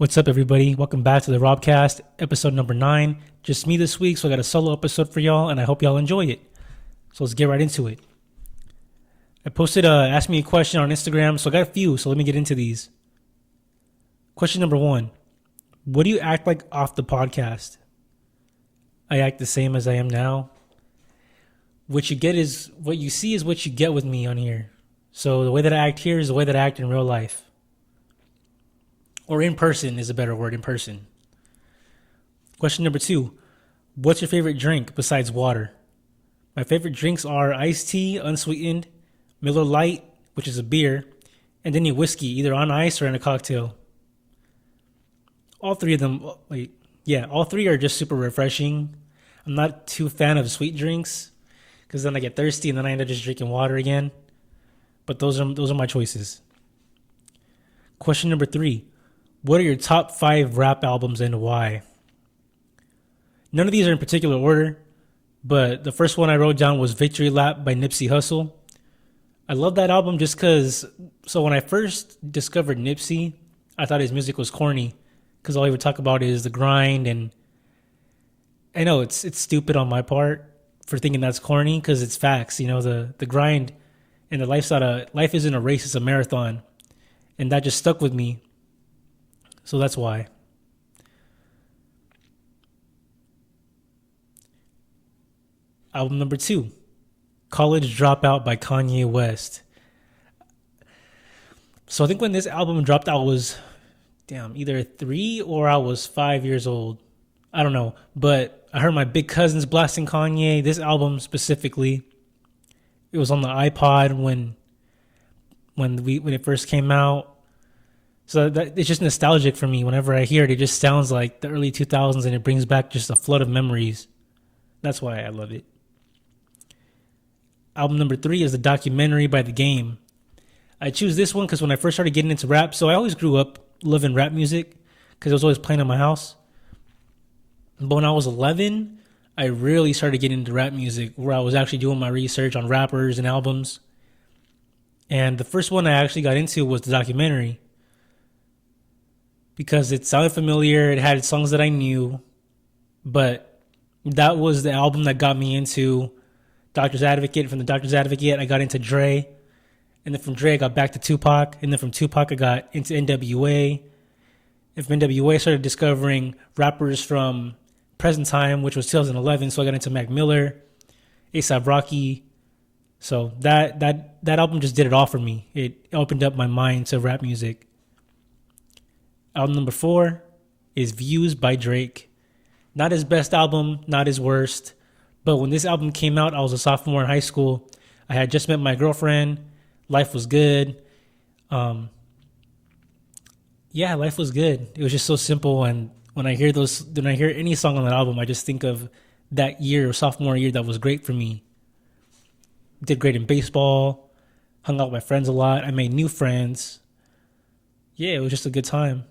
What's up, everybody? Welcome back to the Robcast, episode number 9. Just me this week, so I got a solo episode for y'all, and I hope y'all enjoy it. So let's get right into it. I posted Ask Me a Question on Instagram, so I got a few, so let me get into these. Question number 1. What do you act like off the podcast? I act the same as I am now. What you see is what you get with me on here. So the way that I act here is the way that I act in real life. Or in person is a better word, in person. Question number 2. What's your favorite drink besides water? My favorite drinks are iced tea, unsweetened, Miller Lite, which is a beer, and any whiskey, either on ice or in a cocktail. All three are just super refreshing. I'm not too fan of sweet drinks because then I get thirsty and then I end up just drinking water again. But those are my choices. Question number 3. What are your top 5 rap albums and why? None of these are in particular order, but the first one I wrote down was Victory Lap by Nipsey Hussle. I love that album just because, so when I first discovered Nipsey, I thought his music was corny because all he would talk about is the grind, and I know it's stupid on my part for thinking that's corny because it's facts. You know, the grind and the lifestyle, life isn't a race, it's a marathon, and that just stuck with me. So that's why. Album number 2, College Dropout by Kanye West. So I think when this album dropped, I was, either 3 or I was 5 years old. I don't know. But I heard my big cousins blasting Kanye. This album specifically, it was on the iPod when it first came out. So it's just nostalgic for me. Whenever I hear it, it just sounds like the early 2000s and it brings back just a flood of memories. That's why I love it. Album number 3 is The Documentary by The Game. I choose this one because when I first started getting into rap, so I always grew up loving rap music because it was always playing in my house. But when I was 11, I really started getting into rap music where I was actually doing my research on rappers and albums. And the first one I actually got into was The Documentary, because it sounded familiar, it had songs that I knew, but that was the album that got me into Doctor's Advocate. From the Doctor's Advocate, I got into Dre, and then from Dre, I got back to Tupac, and then from Tupac, I got into NWA, and from NWA, I started discovering rappers from present time, which was 2011, so I got into Mac Miller, A$AP Rocky. So that album just did it all for me. It opened up my mind to rap music. Album number 4 is Views by Drake. Not his best album, not his worst. But when this album came out, I was a sophomore in high school. I had just met my girlfriend. Life was good. Life was good. It was just so simple. And when I hear any song on that album, I just think of that year, sophomore year, that was great for me. Did great in baseball. Hung out with my friends a lot. I made new friends. Yeah, it was just a good time.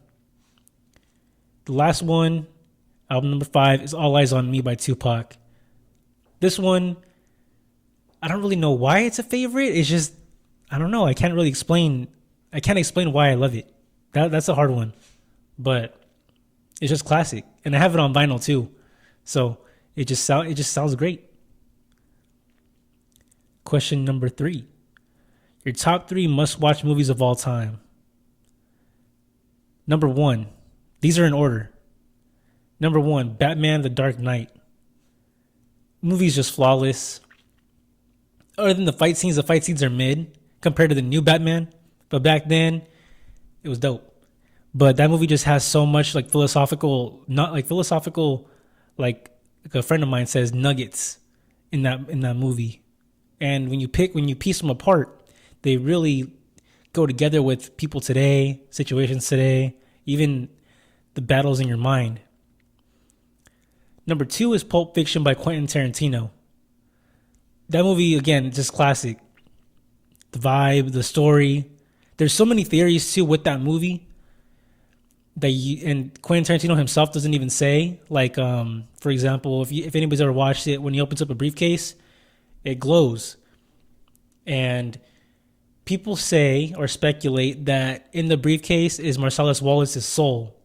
The last one, album number 5, is All Eyes on Me by Tupac. This one, I don't really know why it's a favorite. It's just, I don't know. I can't explain why I love it. That's a hard one. But it's just classic. And I have it on vinyl too. So it just sounds great. Question number 3. Your top 3 must-watch movies of all time. Number 1. These are in order. Number 1, Batman: The Dark Knight. Movie's just flawless. Other than the fight scenes are mid compared to the new Batman. But back then, it was dope. But that movie just has so much like a friend of mine says, nuggets in that movie. And when you piece them apart, they really go together with people today, situations today, even the battles in your mind. Number 2 is Pulp Fiction by Quentin Tarantino. That movie, again, just classic. The vibe, the story. There's so many theories too with that movie and Quentin Tarantino himself doesn't even say. Like, for example, if anybody's ever watched it, when he opens up a briefcase, it glows. And people say or speculate that in the briefcase is Marcellus Wallace's soul.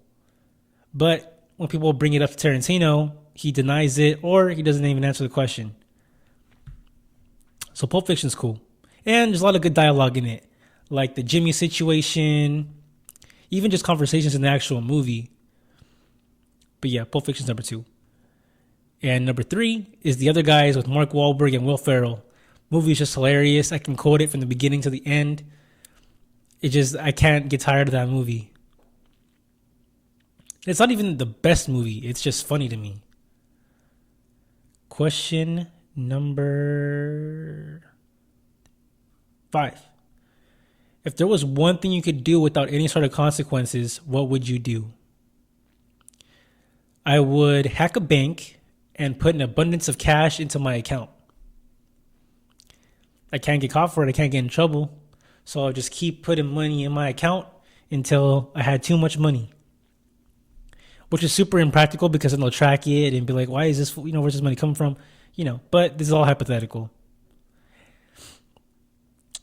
But when people bring it up to Tarantino, he denies it or he doesn't even answer the question. So Pulp Fiction's cool. And there's a lot of good dialogue in it. Like the Jimmy situation, even just conversations in the actual movie. But yeah, Pulp Fiction's number 2. And number 3 is The Other Guys with Mark Wahlberg and Will Ferrell. Movie is just hilarious. I can quote it from the beginning to the end. I can't get tired of that movie. It's not even the best movie. It's just funny to me. Question number 5. If there was one thing you could do without any sort of consequences, what would you do? I would hack a bank and put an abundance of cash into my account. I can't get caught for it. I can't get in trouble. So I'll just keep putting money in my account until I had too much money. Which is super impractical because then they'll track it and be like, why is this, where's this money coming from? But this is all hypothetical.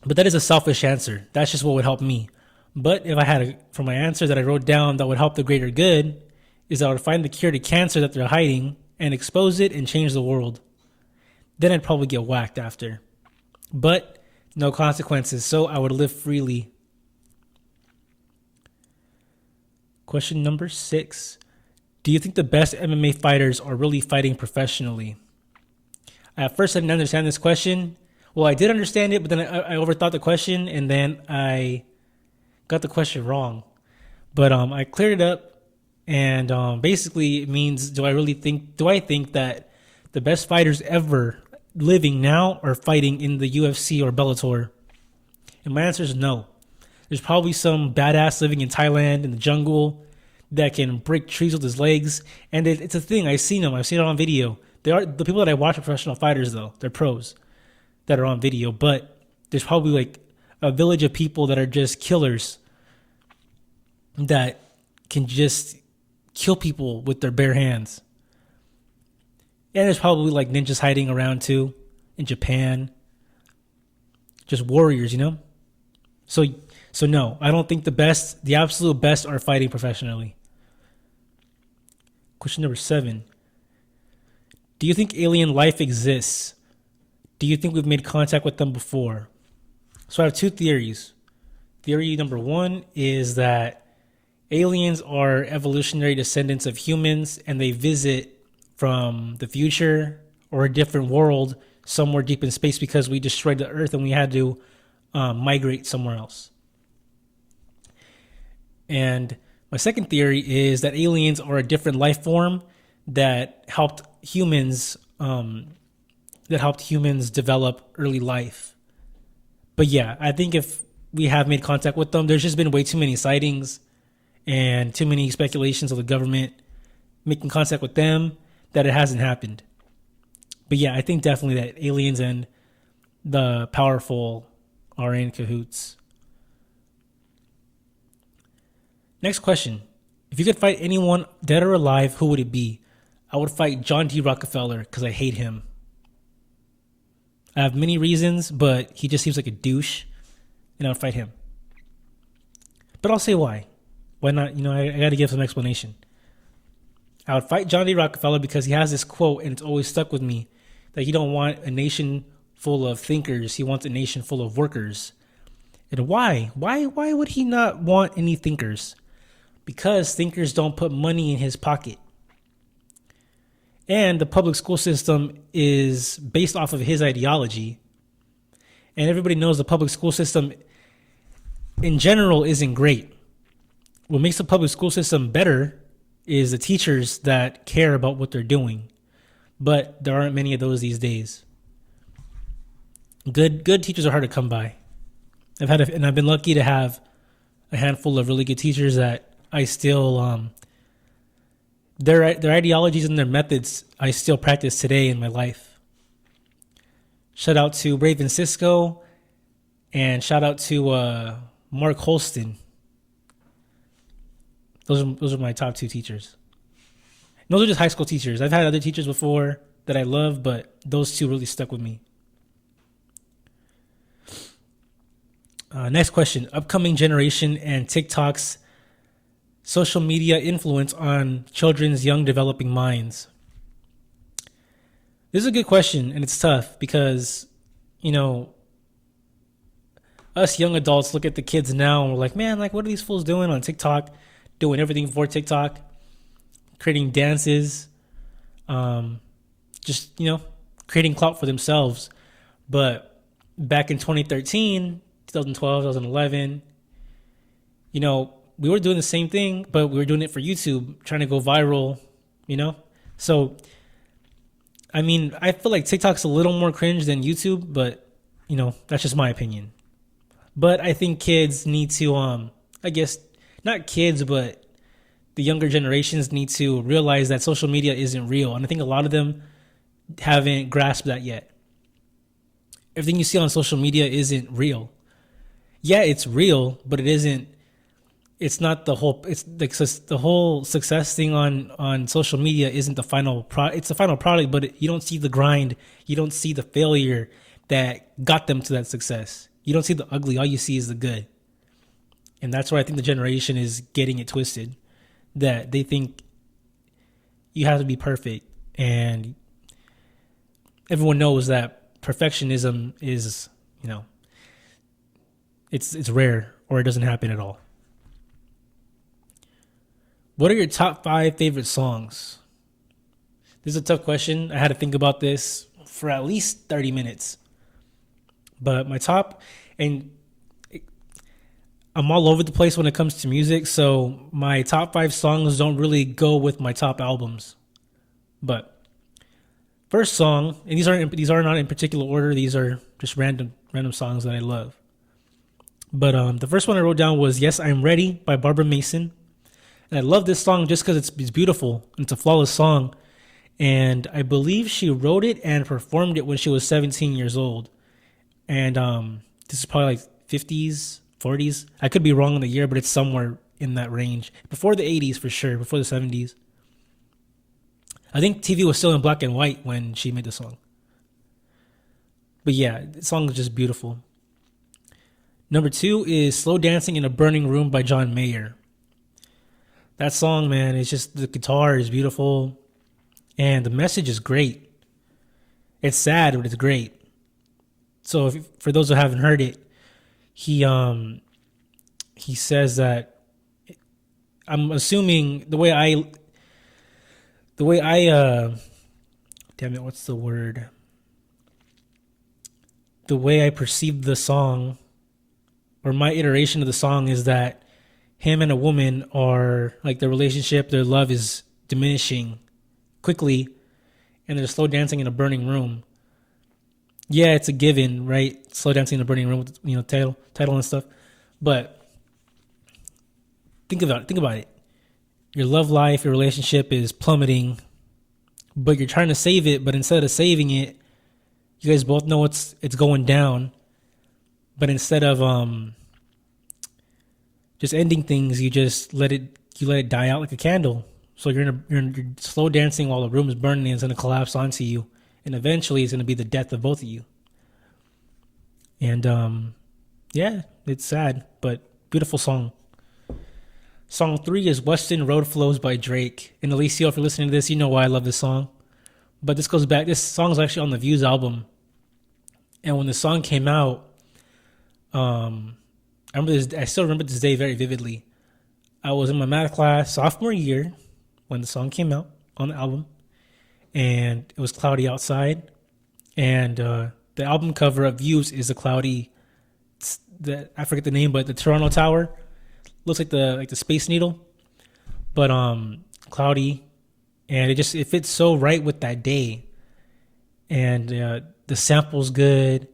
But that is a selfish answer. That's just what would help me. But if I had for my answer that I wrote down that would help the greater good, is I would find the cure to cancer that they're hiding and expose it and change the world. Then I'd probably get whacked after. But no consequences, so I would live freely. Question number 6. Do you think the best MMA fighters are really fighting professionally? At first I didn't understand this question. Well, I did understand it, but then I overthought the question, and then I got the question wrong. But I cleared it up, and basically it means do I think that the best fighters ever living now are fighting in the UFC or Bellator? And my answer is no. There's probably some badass living in Thailand in the jungle that can break trees with his legs, and it's a thing. I've seen them. I've seen it on video. They are the people that I watch are professional fighters, though. They're pros that are on video, but there's probably like a village of people that are just killers that can just kill people with their bare hands. And there's probably like ninjas hiding around too in Japan. Just warriors, So no, I don't think the absolute best are fighting professionally. Question number 7. Do you think alien life exists? Do you think we've made contact with them before? So I have 2 theories. Theory number 1 is that aliens are evolutionary descendants of humans and they visit from the future or a different world somewhere deep in space because we destroyed the Earth and we had to migrate somewhere else. And my second theory is that aliens are a different life form that helped humans develop early life. But yeah, I think if we have made contact with them, there's just been way too many sightings and too many speculations of the government making contact with them that it hasn't happened. But yeah, I think definitely that aliens and the powerful are in cahoots. Next question. If you could fight anyone, dead or alive, who would it be? I would fight John D. Rockefeller because I hate him. I have many reasons, but he just seems like a douche, and I would fight him. But I'll say why. Why not? I got to give some explanation. I would fight John D. Rockefeller because he has this quote, and it's always stuck with me, that he don't want a nation full of thinkers. He wants a nation full of workers. And why? Why would he not want any thinkers? Because thinkers don't put money in his pocket. And the public school system is based off of his ideology. And everybody knows the public school system in general isn't great. What makes the public school system better is the teachers that care about what they're doing. But there aren't many of those these days. Good teachers are hard to come by. I've been lucky to have a handful of really good teachers that I still their ideologies and their methods I still practice today in my life. Shout out to Raven Cisco and shout out to Mark Holston. Those are my top 2 teachers. And those are just high school teachers. I've had other teachers before that I love, but those 2 really stuck with me. Next question. Upcoming generation and TikTok's social media influence on children's young developing minds? This is a good question, and it's tough because, you know, us young adults look at the kids now and we're like, man, like, what are these fools doing on TikTok? Doing everything for TikTok, creating dances, just, creating clout for themselves. But back in 2013, 2012, 2011, we were doing the same thing, but we were doing it for YouTube, trying to go viral, So, I mean, I feel like TikTok's a little more cringe than YouTube, but, that's just my opinion. But I think kids need to, I guess, not kids, but the younger generations need to realize that social media isn't real. And I think a lot of them haven't grasped that yet. Everything you see on social media isn't real. Yeah, it's real, but it isn't. It's not the whole. It's the whole success thing on social media isn't the final product. It's the final product, but you don't see the grind. You don't see the failure that got them to that success. You don't see the ugly. All you see is the good. And that's where I think the generation is getting it twisted. That they think you have to be perfect, and everyone knows that perfectionism is, it's rare, or it doesn't happen at all. What are your top 5 favorite songs? This is a tough question. I had to think about this for at least 30 minutes. But my top, and I'm all over the place when it comes to music, so my top 5 songs don't really go with my top albums. But first song, and these are not in particular order. These are just random songs that I love. But the first one I wrote down was "Yes, I'm Ready" by Barbara Mason, and I love this song just because it's beautiful and it's a flawless song. And I believe she wrote it and performed it when she was 17 years old. And this is probably like 50s, 40s. I could be wrong on the year, but it's somewhere in that range. Before the 80s for sure, before the 70s. I think TV was still in black and white when she made the song. But yeah, the song is just beautiful. Number 2 is "Slow Dancing in a Burning Room" by John Mayer. That song, man, it's just, the guitar is beautiful and the message is great. It's sad, but it's great. So for those who haven't heard it, he says that, I'm assuming the way I damn it, what's the word? The way I perceived the song, or my iteration of the song, is that him and a woman are, like, their relationship, their love is diminishing quickly, and they're slow dancing in a burning room. Yeah, it's a given, right? Slow dancing in a burning room with, title and stuff. But think about it. Your love life, your relationship is plummeting, but you're trying to save it. But instead of saving it, you guys both know it's going down. But instead of just ending things, you just let it die out like a candle. So you're slow dancing while the room is burning, and it's gonna collapse onto you, and eventually it's gonna be the death of both of you. And yeah, it's sad, but beautiful song. Song 3 is "Western Road Flows" by Drake. And Alicia, if you're listening to this, you know why I love this song. But this song is actually on the Views album. And when the song came out, I still remember this day very vividly. I was in my math class sophomore year when the song came out on the album, and it was cloudy outside. And the album cover of Views is a cloudy, I forget the name, but the Toronto Tower looks like the Space Needle, but cloudy, and it fits so right with that day. And the sample's good,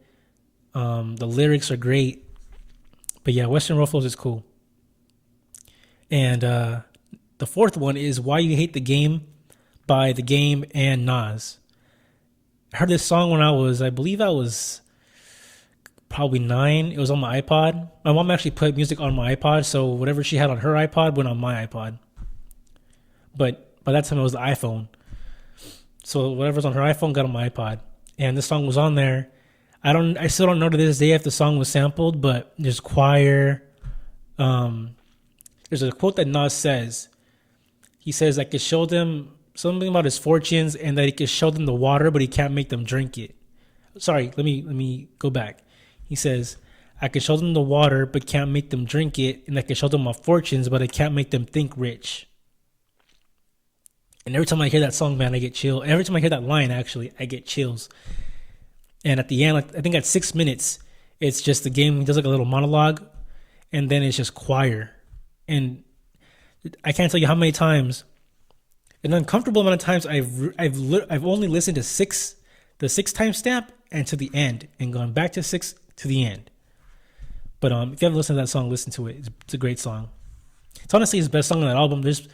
the lyrics are great. But yeah, Western Road Flows is cool. And the 4th one is "Why You Hate the Game" by The Game and Nas. I heard this song when I believe I was probably 9. It was on my iPod. My mom actually put music on my iPod, so whatever she had on her iPod went on my iPod. But by that time it was the iPhone. So whatever's on her iPhone got on my iPod. And this song was on there. I still don't know to this day if the song was sampled, but there's choir, There's a quote that Nas says. He says, I could show them something about his fortunes and that he could show them the water, but he can't make them drink it. Sorry, let me go back. He says, I could show them the water, but can't make them drink it, and I could show them my fortunes, but I can't make them think rich. And every time I hear that song, man, I get chills. Every time I hear that line, actually, I get chills. And at the end, like, I think at 6 minutes, it's just the game. He does like a little monologue, and then it's just choir. And I can't tell you how many times, an uncomfortable amount of times, I've only listened to the 6 timestamp and to the end, and gone back to 6 to the end. But if you haven't listened to that song, listen to it. It's a great song. It's honestly his best song on that album. There's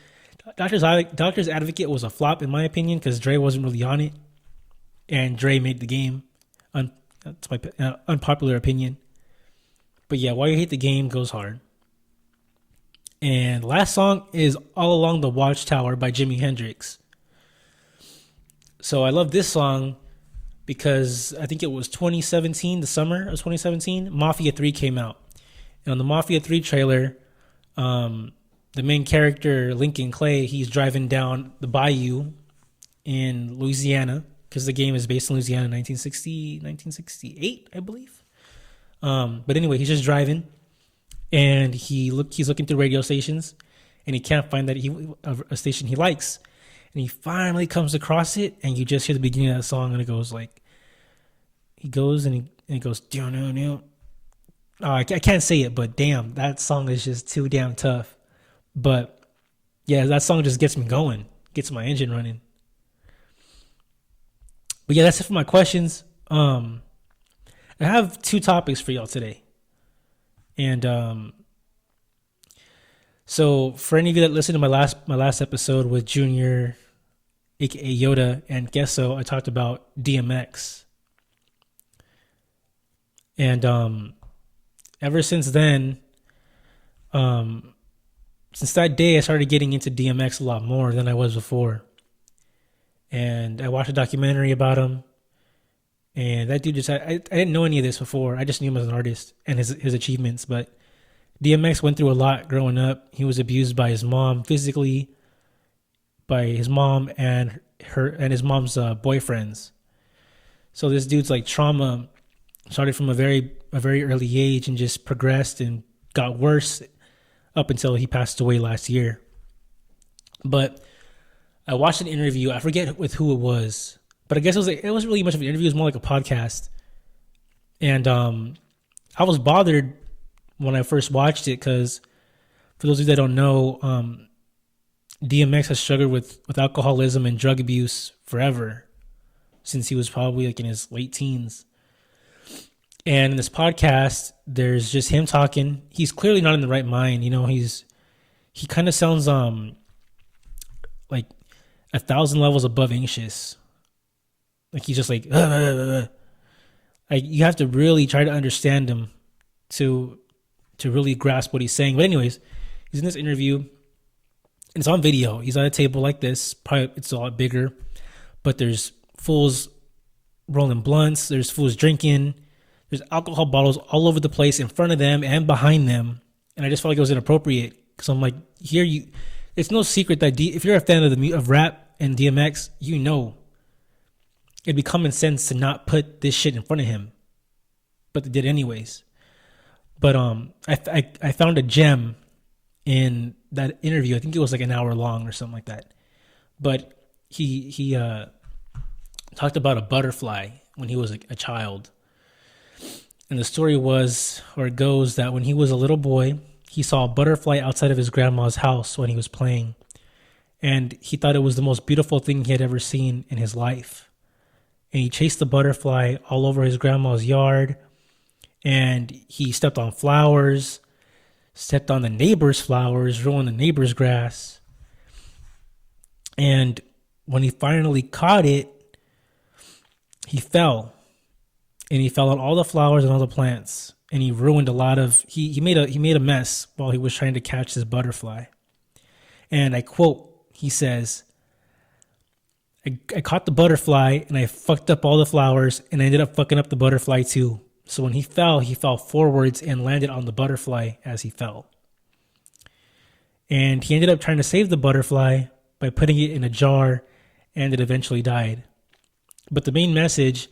Doctor's Advocate was a flop in my opinion because Dre wasn't really on it, and Dre made the game. That's my unpopular opinion. But yeah, Why You Hate the Game goes hard. And last song is All Along the Watchtower by Jimi Hendrix. So I love this song because I think it was 2017, the summer of 2017, Mafia 3 came out. And on the Mafia 3 trailer, the main character, Lincoln Clay, he's driving down the bayou in Louisiana, because the game is based in Louisiana in 1968, I believe. But anyway, he's just driving, and he's looking through radio stations, and he can't find a station he likes. And he finally comes across it, and you just hear the beginning of that song, and it goes like, he goes, no. Oh, I can't say it, but damn, that song is just too damn tough. But yeah, that song just gets me going, gets my engine running. But yeah, that's it for my questions. I have 2 topics for y'all today. And so for any of you that listened to my last episode with Junior, aka Yoda, and Gesso, I talked about DMX. And ever since then, since that day, I started getting into DMX a lot more than I was before. And I watched a documentary about him. And that dude I didn't know any of this before. I just knew him as an artist and his achievements. But DMX went through a lot growing up. He was abused by his mom physically, by his mom and his mom's boyfriends. So this dude's like trauma started from a very early age and just progressed and got worse up until he passed away last year. But I watched an interview. I forget with who it was, but I guess it wasn't really much of an interview. It was more like a podcast. And I was bothered when I first watched it because, for those of you that don't know, DMX has struggled with alcoholism and drug abuse forever, since he was probably like in his late teens. And in this podcast, there's just him talking. He's clearly not in the right mind. You know, he kind of sounds like 1,000 levels above anxious. Like he's just like, like you have to really try to understand him to really grasp what he's saying. But anyways, he's in this interview, and it's on video. He's at a table like this. Probably it's a lot bigger, but there's fools rolling blunts. There's fools drinking. There's alcohol bottles all over the place in front of them and behind them. And I just felt like it was inappropriate because I'm like, it's no secret that if you're a fan of rap and DMX, you know it'd be common sense to not put this shit in front of him. But they did anyways. But I found a gem in that interview. I think it was like an hour long or something like that. But he talked about a butterfly when he was a child. And the story it goes that when he was a little boy, he saw a butterfly outside of his grandma's house when he was playing. And he thought it was the most beautiful thing he had ever seen in his life. And he chased the butterfly all over his grandma's yard. And he stepped on flowers, stepped on the neighbor's flowers, ruined the neighbor's grass. And when he finally caught it, he fell. And he fell on all the flowers and all the plants. And he ruined a lot of, he made a mess while he was trying to catch this butterfly. And I quote, he says, I caught the butterfly and I fucked up all the flowers and I ended up fucking up the butterfly too. So when he fell forwards and landed on the butterfly as he fell. And he ended up trying to save the butterfly by putting it in a jar, and it eventually died. But the main message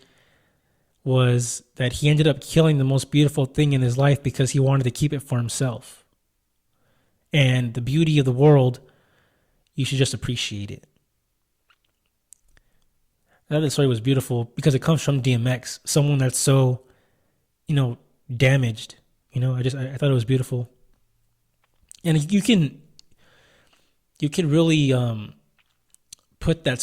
was that he ended up killing the most beautiful thing in his life because he wanted to keep it for himself. And the beauty of the world, you should just appreciate it. I thought the story was beautiful because it comes from DMX, someone that's so, damaged. I thought it was beautiful, and you can really put that